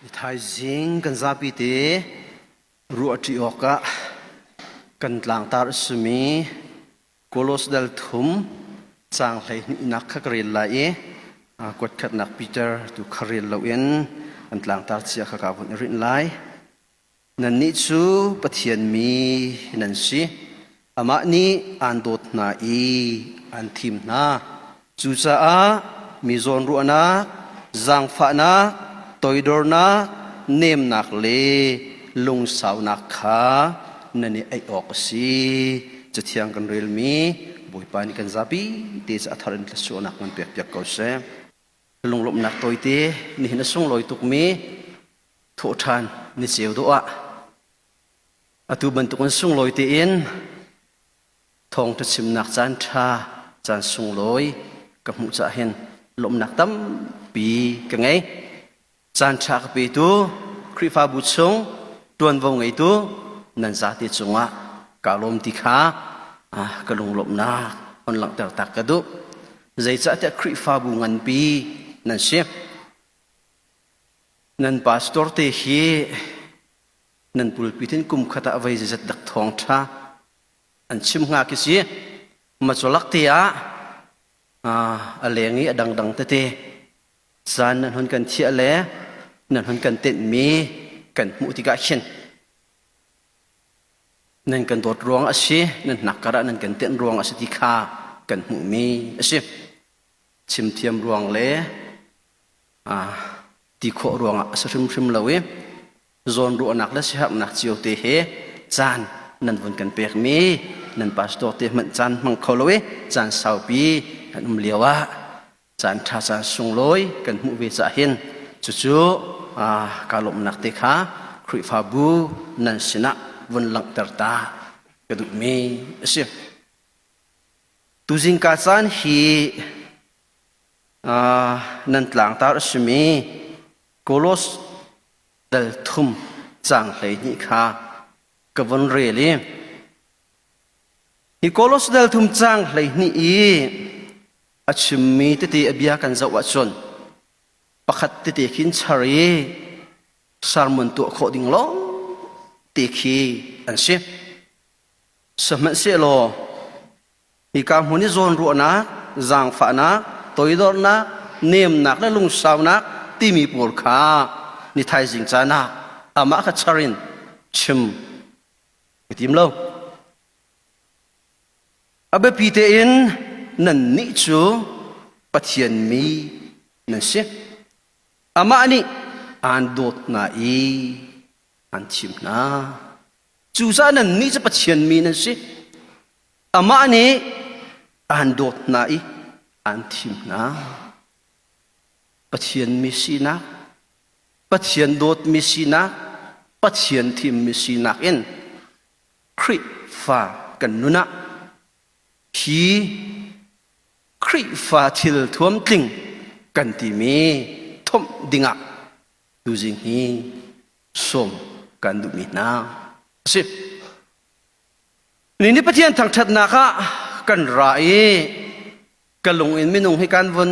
ไทยจิงกันซาปีเตรัวที่ออกะกันหลังตาสมีโคลอสเดลทุมจางเลยนักขกรีลายกดขัดนักปีเตอร์ตุขรีลลาวินอันหลังตาเสียขกาบุนรินไลนันนิจูปะเทียนมีนันสิอามานี้อันโดดนาอีอันทิมนาจูจ้ามีโซนรัวนาจางฟ้านาตอยดอร์นาเนมนักเลลุงสาวนักขานันนี่ไอออกสิจะเที่ยงกันเรียลมีบุยปานิกันซาบีเดชอัธรันทสุนักมันเปียกๆเขาเสลุงลมนักตอยเตนี่นัส่งลอยตุกมีทุกท่านนี่เสียวตัวอตุบันตุกันส่งลอยเตอินทองทัชิมนักจันทราจันส่งลอยกับมุจาเห็นลมนักตั้มปีกันไงจันทรากับปีตัวคริฟ้าบุษงตัวนวงไงตัวนันซาติจงะกาลมติขากระลงลมนักคนหลังแต่ตักกระดุใจจะแต่คริฟ้าบุงันปีนั่นเสียนั่นพาสตอร์เตฮีนั่นปุลปิทินกุมขตะไว้จะดักทองท่าอันชิมงาคิสีมาจลักเตียอะไรอย่างนี้ดังเตะจานนั่นคนกันเชี่ยเล่นั่นคนกันเต้นมีกันมุติกาเช่นนั่นกันตัวรวงอาชีนั่นนักกระนั่นกันเต้นรวงอาชีติขากันมุมีอาชีชิมเทียมรวงเล่ตีโครวงอาศัยชิมเลวโซนรัวนักและเสียบนักเจียวเตะเฮจานนั่นวนกันเปียกมีนั่นพาสตอร์เตะมันจานมังเขาเลวจานสาวปีกันเลียวะจานท่าจานส่งลอยกันมุเวจะเห็นจู่ๆกาลมนักเตะขาคริฟาบูนั่นสินะวันหลังตร์ตากระดูกมีเสียตุจิงกาจานฮีนั่นหลังตาสมีโคลอสเดลทุมจางเลยนี่ค่ะกับวันเรลีฮิโคลอสเดลทุมจางเลยนี่อาชิมีติติอบิยากันจะวัดชนประคัดติติขินชารีสารมันตัวโคดิ่งล้อติขีอันเสียสมัยเสียโลฮิกามุนิโซนรัวนักจางฟ้านักตัวอีดอร์นักเนมนักและลุงสาวนักที่มีปูขานิทายจิงจานักอามาขัดชารินชิมติมโลอาเบปีเตอินนั่นนิจูปะเทียนมีนั่นเสียอามานี่อันโดดนาอีอันชิมนาจูซานั่นนี่จะปะเทียนมีนั่นเสียอามานี่อันโดดนาอีอันชิมนาปะเทียนมีสีนักปะเทียนโดดมีสีนักปะเทียนทิมมีสีนักเอ็นคริฟ้ากันนุนะฮีคริฟ้าทิลท่วมติงกันที่มีทมดิ่งะดูจิงฮีสมกันดูมีนาสินี่ปะเทียนทางชัดนักกันไรกันลงอินไม่นุ่งให้การวน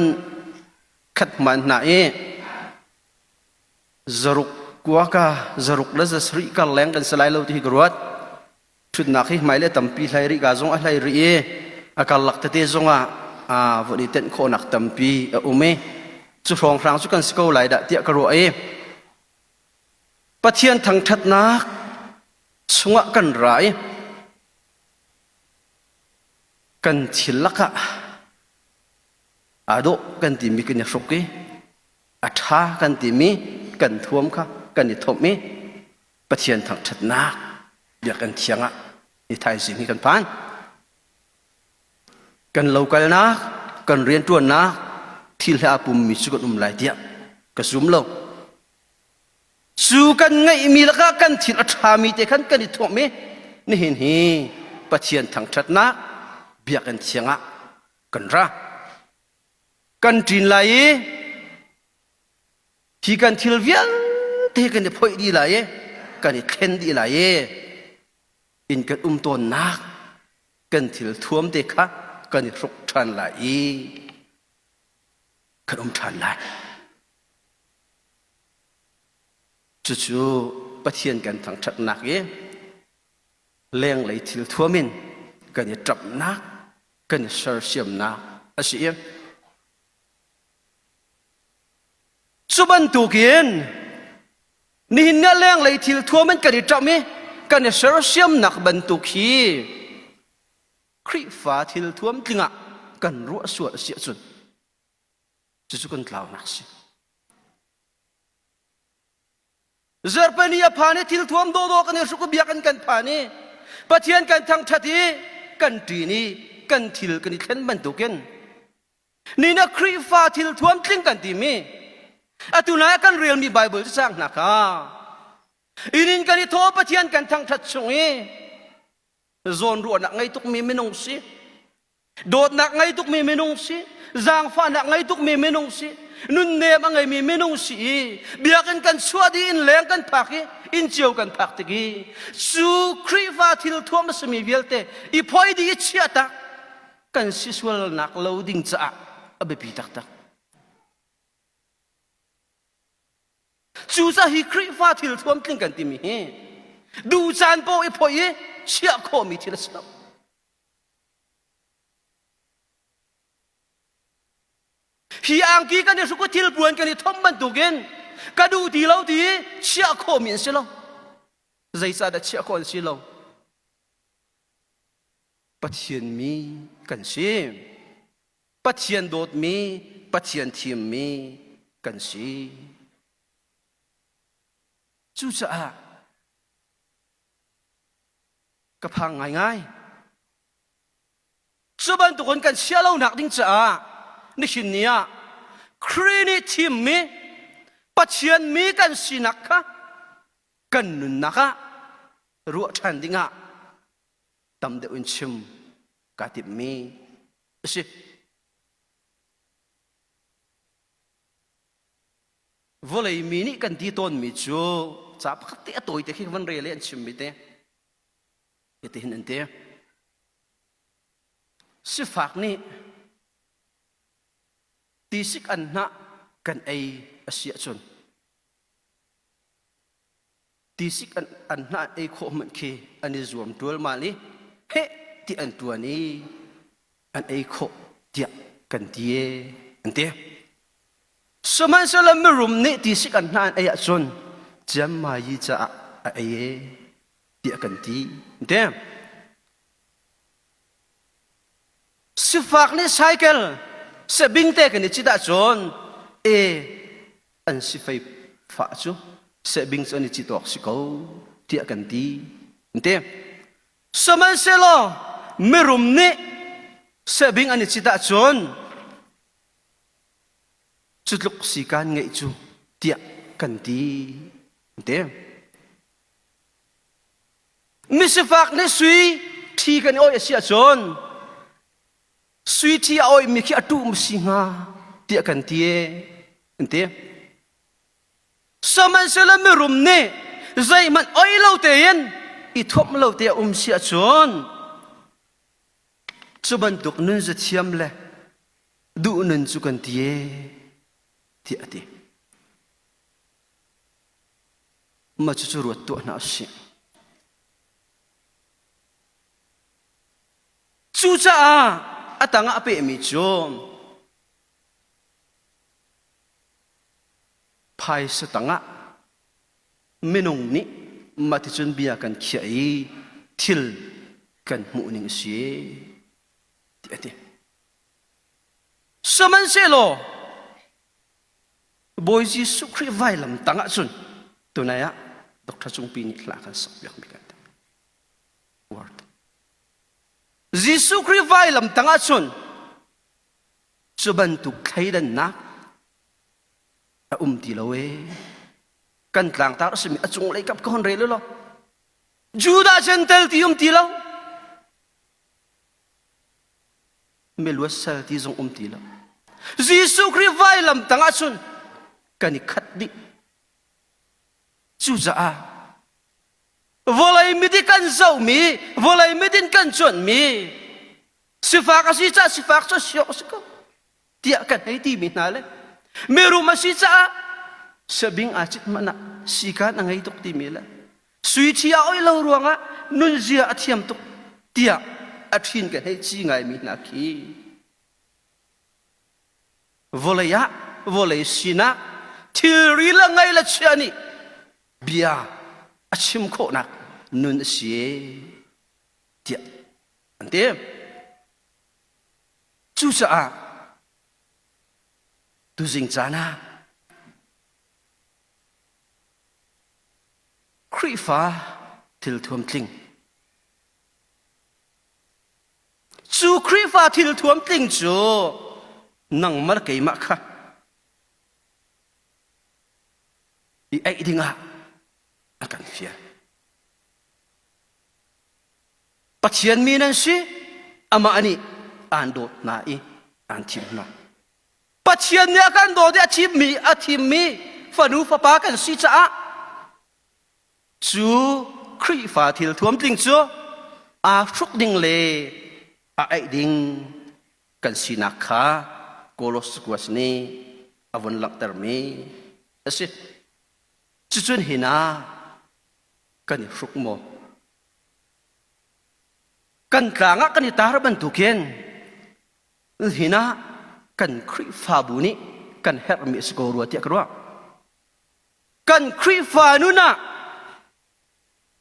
ขัดมันหนาจรุกกัวกาจรุกและจะสริกันแรงกันสลายเราที่กรวดชุดนักให้หมายเลขตั้มปีไลริกาจงอะไรรีอาการหลักเตะจงวันนี้เต้นโคนักตั้มปีอุเมจุดรองฟรังสุกันสกอไหลดะเตียกรวปะเทียนทางชัดนักสงะกันไรกันทิลกะอาโดกันที่มีกันยสุกีอัฐากันที่มีกันท่วมค่ะกันที่ทบมีปะเทียนทางชัดนักเดี๋ยวกันเทียงนี่ไทยสิ่งนี้กันผ่านกันเล่ากันนะกันเรียนตัวนะที่ละปุ่มมีสุกหลายเดียกระสุมเล่าสู้กันไงมีละกันที่อัฐามีแต่กันกันที่ทบมีนี่เห็นฮีปะเทียนทางชัดนักเบียกันเทียงกันระกันจีนไหลที่กันทิลเวียนที่กันจะพ่อยดีไหลกันจะเข็นดีไหลอินกันต้นนักกันทิลท่วมเด็กกันจะรุกทันไหลกันทันไหล chu pathian kan thang that nak ye leng lei thil thuamin kan trap nak kan sar siam na asi em chuban tukin ni hinna leng lei thil thuamin kan trap mi kan sar siam nak ban tu khi khri fa thil thuam tlinga kan ru suat sia chun chu kan tlaw nak si Zerpania phani thil thuam do do kan su ko biakan kan phani pathian kan thang thati kan ti ni kan thil kan thlen ban tuken ni na khri fa thil thuam tling kan ti mi atuna kan real mi bible sang na ka inin kan tho pathian kan thang that chungi zon ru na ngai tuk mi minong si dot na ngai tuk mi minong si zang fa na ngai tuk mi minong si nun ne mangai mi minong si biakan kan suadi in leng kan phaki in chiu kan phak tiki su khri fa thil thuam sami belte I phoi di chiata kan siswal nak loading cha abe pi tak tak chu sa hi khri fa thil thuam tling kan ti mi he du chan po I phoi chia kho mi thil sa hi angki kan su ko thil buan kan thom ban tugen kadu ti lo ti chia kho min se lo zaisa da chia kho si lo pathian mi kan si pathian dot mi pathian thim mi kan si chu cha ka phang ngai ngai chuban tu kon kan sia lo nak ding cha ni hin nia khrini thim mi pathian mi kan sinak kha kan nun naka ru than dinga tam de un chim ka tip mi si volei mi ni kan ti ton mi chu cha pakhat te toy te khi van re le an chim mi te te hin an te si fak ni ti sik an na kan ai asia chun ti sik an na ai kho man khi ani zuam tual mali he ti an tuani an ai kho tia kan tie an te saman salam rum ni ti sik an na ai chun jam ma yi cha ai tia kan ti te sifak ni cycle se bing te kan chi da chon an si fai fa chu se bing chon ni chi tok si ko tia kan ti te saman se lo merum ni se bing ani chi da chon chutluk si kan ngai chu tia kan ti te mi sifak ni sui thi kan oi sia chon sui thi oi mi khi atu si nga tia kan tie ente saman sela me rum ne zai man oi lo te yen I thop lo te sia chon chuban tuk nun za thiam le du nun chu kan tie tia ti ma chu chu ruat to na si chu cha atanga ape mi chom phai sa tanga minung ni mati chun bia kan khiai thil kan mu ning si ti ati saman se lo boy ji sukri vailam tanga chun tunaya dr chung pi ni thla kan sabyak mi kan word Jisu Kri vai lam tanga chun chuban tu khaidan na ti lowe kan tlang tar simi achung lei kap kon re lo juda gentle ti ti lo melwa sal ti zong ti lo Jisu Kri vai lam tanga chun kani khat di chu za volai midi kan zau mi volai midin kan chon mi sifak asi cha sifak cho sio siko tia kan hai ti mi na le meru masi cha sabing achit mana sikat angai tuk ti mila sui chia oi lo ruanga nun zia athiam tuk tia athin kan hei chi ngai mi na ki volaya volay sina thiri la ngai la chiani bia achim kho nak nun sie tia ante chu sa tu jing chana khri fa til thuam tling chu khri fa til thuam tling chu nang mar kai ma kha i ai dinga akan fia pathian mi nan si ama ani ando na i an thim na pathian ne kan do de athim mi fanu fa pa kan si cha chu khri fa thil thuam tling chu a thruk ding le a ai ding kan si na kha kolos kwas ni avon lak tar mi ase chuchun hina kan hruk mo kan tlanga kan tar ban tuken hina kan khri fa bu ni kan her mi sko ru ti akwa kan khri fa nu na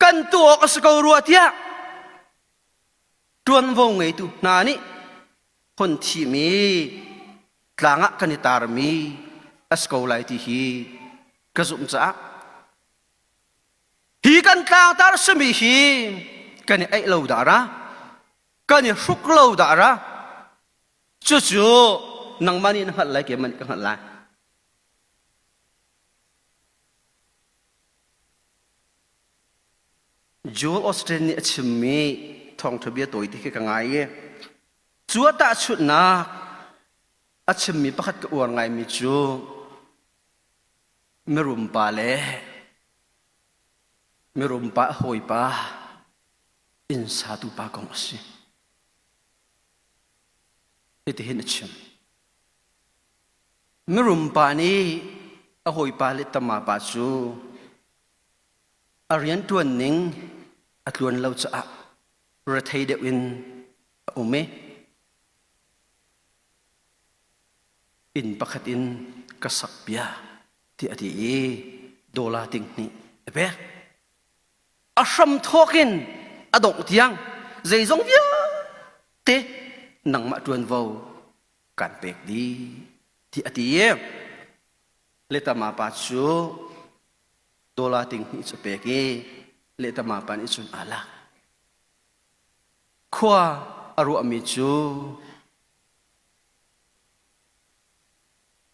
kan tu ok sko ru tia tuan wo ngai tu na ni hon thi mi tlanga kan tar mi asko lai ti hi kazum cha hi kan tlang tar sami hi kan ai lo da ra kan hruk lo da ra chu chu nang mani na hal lai ke man ka hal lai Joel Austin ni chimmi thong thobia toi ti ka ngai ye chua ta chut na achimmi pakhat ka uar ngai mi chu merum pa le merum pa hoi pa in sa tu pa kong si ite hin chim merum pa ni a hoi pa le tama pa chu arian tuan ning atluan lau cha ra thei de win ume in pakhat in kasak pia ti ati e dola ting ni be asham thokin adong tiang zai zong via te nang ma tuan vo kan pek di ti ati e leta ma pa chu dola ting ni chu pek e leta ma pan i chun ala khwa aru ami chu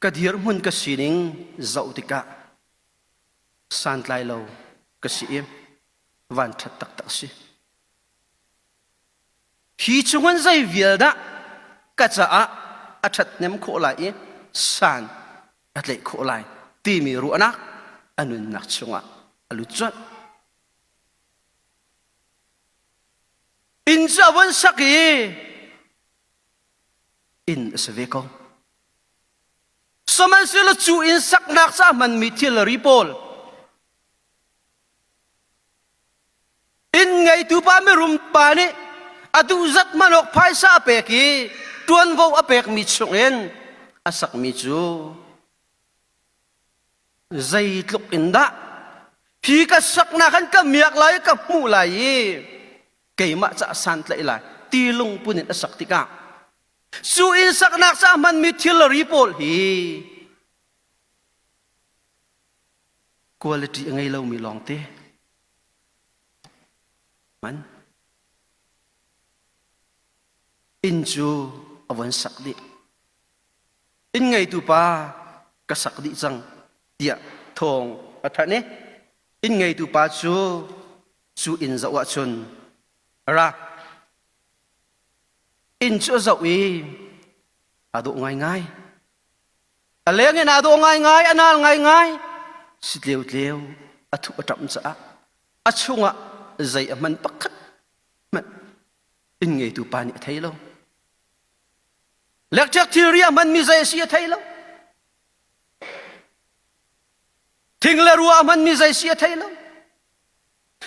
kadhir mun ka sining zautika santlai lo ka siim van that tak tak si hi chungan zai vial da ka cha a athat nem kho lai san atlei kho lai ti mi ru anak anun nak chunga alu chat in jawan saki in asveko saman sila chu in sak nak sa man mithil ripol in ngai tu pa me rum pa ni adu zat manok phai sa peki tuan vo apek mi chungen asak mi chu zai tluk inda phi ka sak na kan ka miak lai ka mu lai kay ma cha san tlai lai ti lung punin asak tika su in sak nak sa man mithil ripol hi quality ngai lo mi long te man in chu awan sak di in ngai tu pa ka sak di chang tia thong athane in ngai tu pa chu in zawa chun ra in chu zawi adu ngai ngai aleng in adu ngai ngai anal ngai ngai sitleu tleu athu atam cha achunga zai aman pakhat man in ngai tu pa ni thailo lek chak thiria man mi zai si thailo thi hing la ruwa man mi zai sia thailo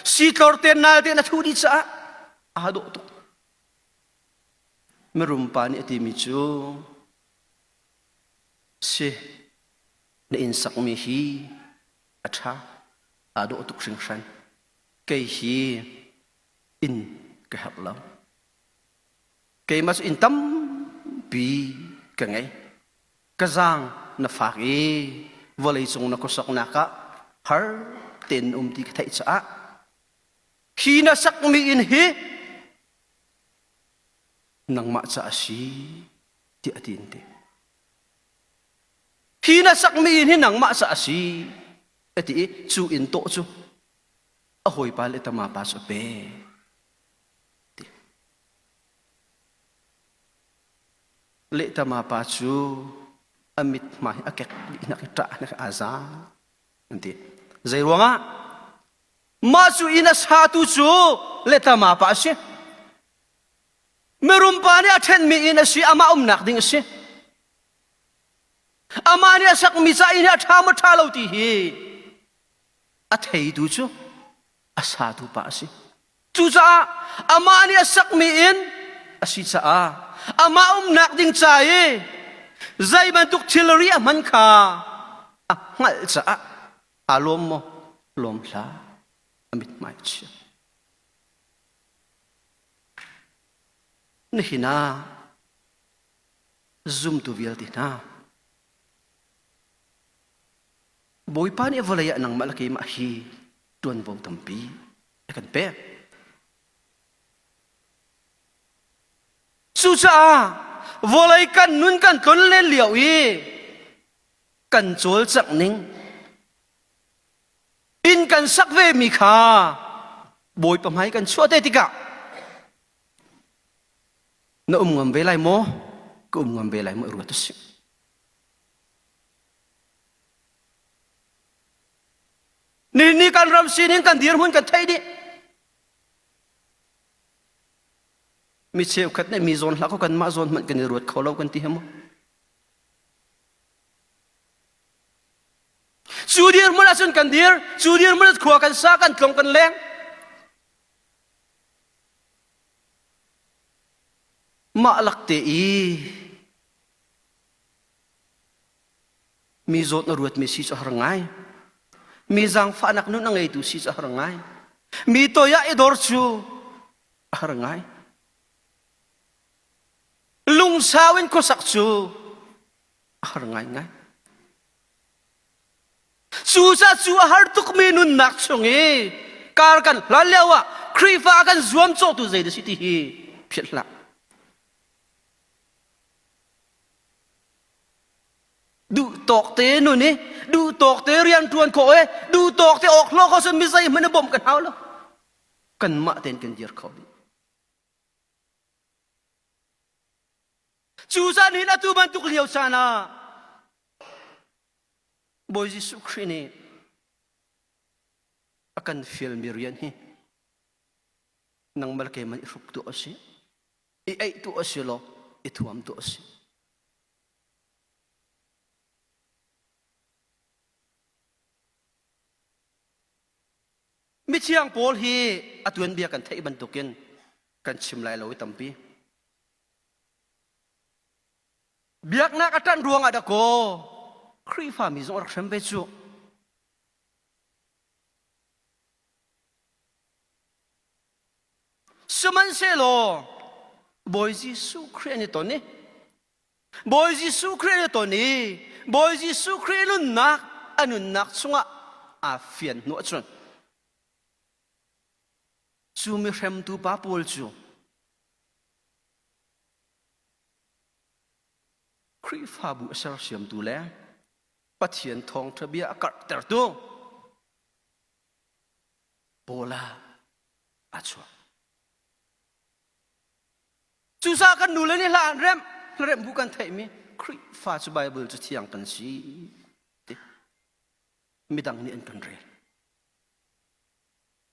si tor ten nal ten thu di cha a do to merum pa ni ti mi chu si na in sak mi hi atha a do tuk sing san kai hi in ka hak lo kai mas in tam bi ka ngai ka zang na fa ki volei chung na ko sak na ka har ten ti ka thai cha khi na sak mi in hi nang ma cha si ti atin te khi na sak mi in hi nang ma cha si ati chu in to chu a hoi pa le tama pa so pe le tama pa chu amit mai akek na ka ta na aza anti zai ruanga ma chu ina sa tu chu le tama pa si merum pa ni athen mi ina si ama nak ding si ama ni sak mi sa ina tha ma tha lo ti hi a thei du chu a sa tu pa si chu cha ama ni sak mi in a si cha a ama nak ding cha e zai man tuk thilri a man kha a ngal cha a lom mo lom la amit mai chi ni hina zoom tu vial ti na boy pa ni volaya nang malaki ma hi tuan vo tampi kan pe su cha volai kan nun kan ton le liao yi kan chol chak ning in kan sak ve mi kha boy pa mai kan chua te tika na ngam ve lai mo ko ngam ve lai mo ru ta si ni kan ram sin kan dir hun kan thai di mi cheu khat ne mi zon la ko kan ma zon man kan ruat kholo kan ti hemo chudir mun asun kan dir chudir mun khwa kan sa kan tlong kan leng ma lakte i mi zot na ruat mi si cha harangai mi zang fa nak nu nangai tu si cha harangai mi to ya idor chu harangai lung sawin ko sak chu harangai ngai chu sa chu har tuk mi nun nak chung e kar kan lalewa khrifa kan zuam cho tu zai de si ti hi phitla du tok te nu ni du tok te rian tuan ko e du tok te ok lo ko sun mi sai man bom kan haw lo kan ma ten kan dir kho chu san hin atu ban tuk liao sana boy jisu khrine akan fil mirian hi nang malke man iruk tu asi I ai tu asilo ituam tu asi mi chiang pol hi atuen bia kan thei ban tukin kan chimlai lo tampi biak na katan ruang ada ko khri fa mi zong rak sam be chu suman se lo boy ji su khre ni to ni boy ji su khre ni to ni boy ji su khre nun nak anun nak chunga a fian no chun chu mi rem tu pa pol chu khri fa bu asar siam tu le pathian thong thabia akar ter tu bola achwa chu sa kan nu le ni la rem bukan thai mi khri fa chu bible chu thiang kan si midang ni an kan re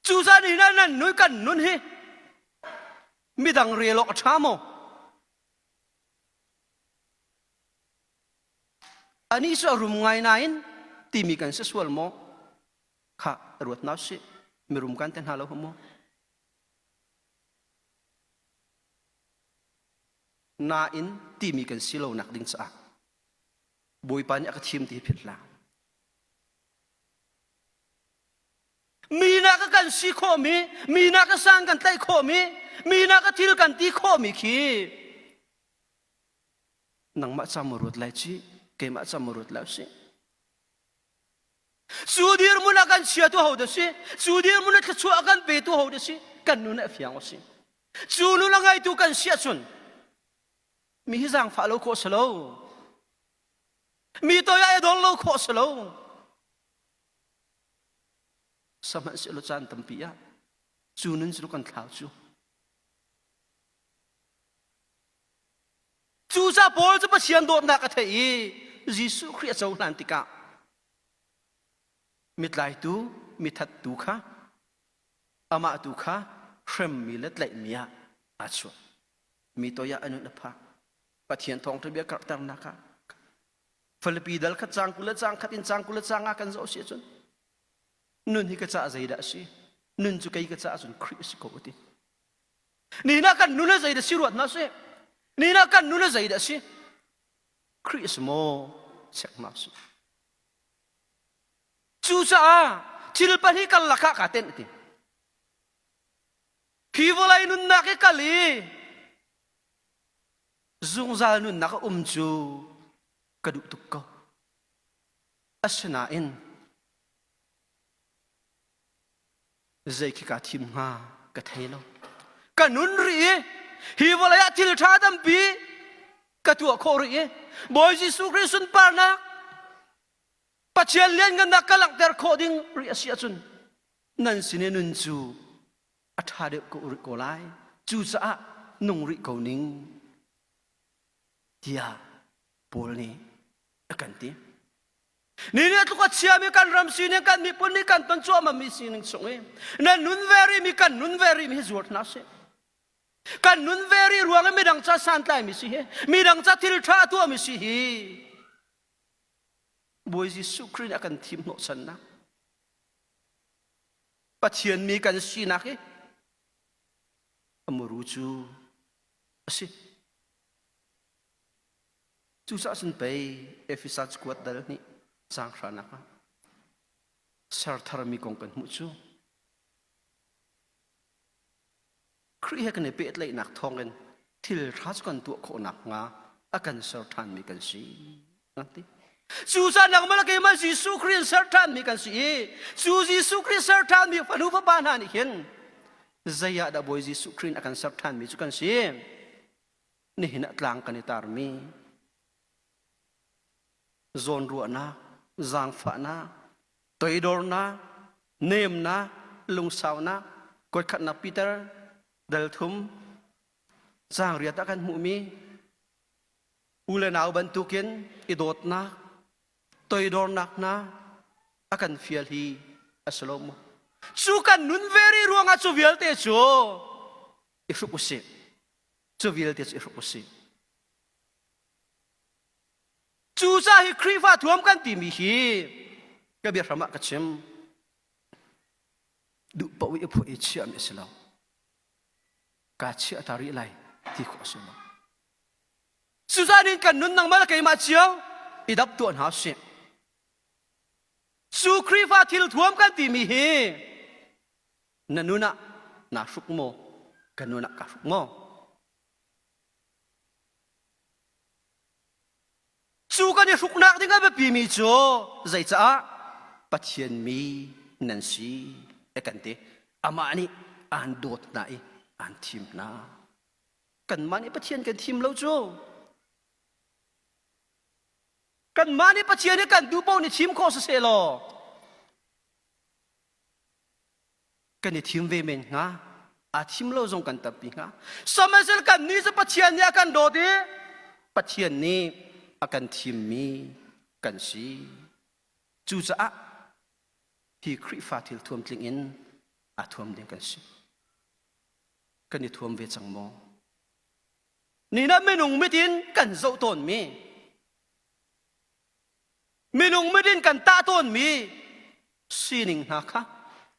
chu sa ni nan nui kan nun hi midang re lok thamo ani so rum ngai nain timi kan se swal mo ค่ะรวดน้าสิมีรุมกันเต็นหาเราหัวโมนาอินที่มีกันสิโลนักดิ้งสะบุยปัญญาก็ทีมที่ผิดละมีนักกันสิโคมีนักสร้างกันไต่โคมีนักทิลกันตีโคมีขีนังมาจำรุดเลยจีเกมาจำรุดแล้วสิสูดีร์มุนักันเชียตัวเขาเดสิสูดีร์มุนักชัวกันเปตัวเขาเดสิกันนู่นเอฟยังสิสูนู่นละไงตัวกันเชียชุนมีฮิซังฟาโลโคสโลมีตัวยาดองโลโคสโลสมัยสิโลจันตัมปียะจูนั้นจูกันข่าวจูจะบอลจะไปเชียนโดนนักเทยยิสุคริสต์เจ้าหลันติกามิดไลตูมิทัดตูค่ะอามาตูค่ะเชื่อมมิเล็ดไหลเมียอาชัวมีตัวยาอนุนภาปะเทียนทองทะเบียกระตังนะคะฟิลิปปินส์ขัดจังกุลจังขัดอินจังกุลจังอากันโซเชียจนนุ่นฮิกจะใจได้สินุ่นจุกัยกจะจนคริสต์โกตินี่นักกันนุ่นใจได้สิรวดนะสินี่นักกันนุ่นใจได้สิคริสต์โมเช็คมาสิจูจ้าชิลปันฮิกันลักขะเต็นติพิวไลนุ่นนักกัลลีจงจานุ่นนักจูกระดูกตุกก็อัศนาอินใจคิกาทิมงากระเทโลกันนุ่นรีฮิวไลทิลชาดัมปีกระตัวโครีบอยจิสุคริสุนปานักปัจเจียนเลี้ยงกันนักกลักเดอร์โคดิ้งเรียเสียจนนั่นสิเนนุนจูอัฐาเดกอุริโกไลจูจะนุ่งริโกนิงเดียปูลนี่กันทีนี่เนี่ยทุกคนเชื่อมีการรำซีเนี่ยกันมีปุ่นมีการตั้งจั่วมามีสิ่งหนึ่งส่งเองนั่นนุนเวรีมีกันนุนเวรีมีจวดนัสกันนุนเวรีรวงมีดังจ้าสันไตมีสิมีดังจ้าทิลทราตัวมีสิบอยจิสุครินอากันทิมโนสันนะปัจเจียนมีกันสีนักอมรูจูสิจูสันไปเอฟิสัสกวดดาลนี่สังขารนักสารธรรมีกงกันมุจูครีให้กันเปิดเลยนักทองกันทิลทัสกันตัวโคนักงาอากันสารทันมีกันสีนั่นทีจูสันนักมาลกิมาจิสุคริสสารทันมีกันสีจูจิสุคริสสารทันมีฟันุฟบานานี่เห็นใจอยากได้บอยจิสุคริสอากันสารทันมีจุกันสีนี่เห็นอัตลังกันในตารมีโซนรัวนะจางฝานะตัวอีดอร์นะเนมนะลุงสาวนะกดขัดนับปีเตอร์เดลทุมจางเรียดกันมุมีอุเลนาวบันทุกินอีดอดนะตัวอีดอร์นักนะอากันฟิลฮีอัสลมสุกันนุนเวรีรวงอาจูวิลเตจูอิรุกุสิจูวิลเตจูอิรุกุสิจูจ้าฮิครีฟ้าท่วมกันตีมีฮีก็เบียร์ธรรมะกัจฉิมดูปวิพุอิชิอามิสลามกัจฉิตาริไลที่ขอสลามจูจ้านี่กันนุนนังมาลกัยมาเชียวอิดับตัวหาสิจูครีฟ้าทิลท่วมกันตีมีฮีนันนุนะนาสุกโมกันนุนะกาสุกโมสู้กันเนี่ยสุกนักที่กันแบบปีมีโจใจจ้าปัจเจียนมีนันซีกันเตะอามานี่อ่านโดดไหนอ่านทีมนะกันมานี่ปัจเจียนกันทีมแล้วโจกันมานี่ปัจเจียนนี่กันดูเป้านี่ทีมโคสเซโลกันนี่ทีมเวเมนงาอาทีมเราจงกันตับปีงาสมัยเซลกันนี่จะปัจเจียนเนี่ยกันโดดดิปัจเจียนนี่อากันทีมมีกันสีจูจ้าที่คริฟาทิลท่วมจริงอินอาท่วมเดียงกันสีกันนี่ท่วมเวจังโมนี่นะไม่นุ่งไม่ดินกันโจต้นมีไม่นุ่งไม่ดินกันตาต้นมี sining naka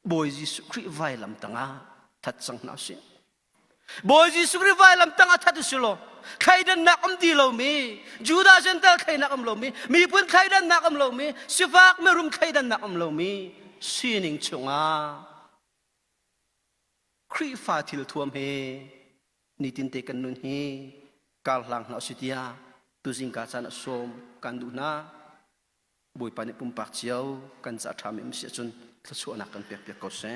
boy Jesu Christ vai lam tanga that sang na sin boy Jesu Christ vai lam tanga that sulo khaidan nakam di lo mi Judah gentle khai nakam lo mi pun khaidan nakam lo mi sifak merum khaidan nakam lo mi sining chunga Christ fatil thuam he nitin te kan nun hi kal lang na sitia tu singka sana som kanduna boy pani pumpak chiao kan sa tham em sia chun thsu anak kan pek pek ko se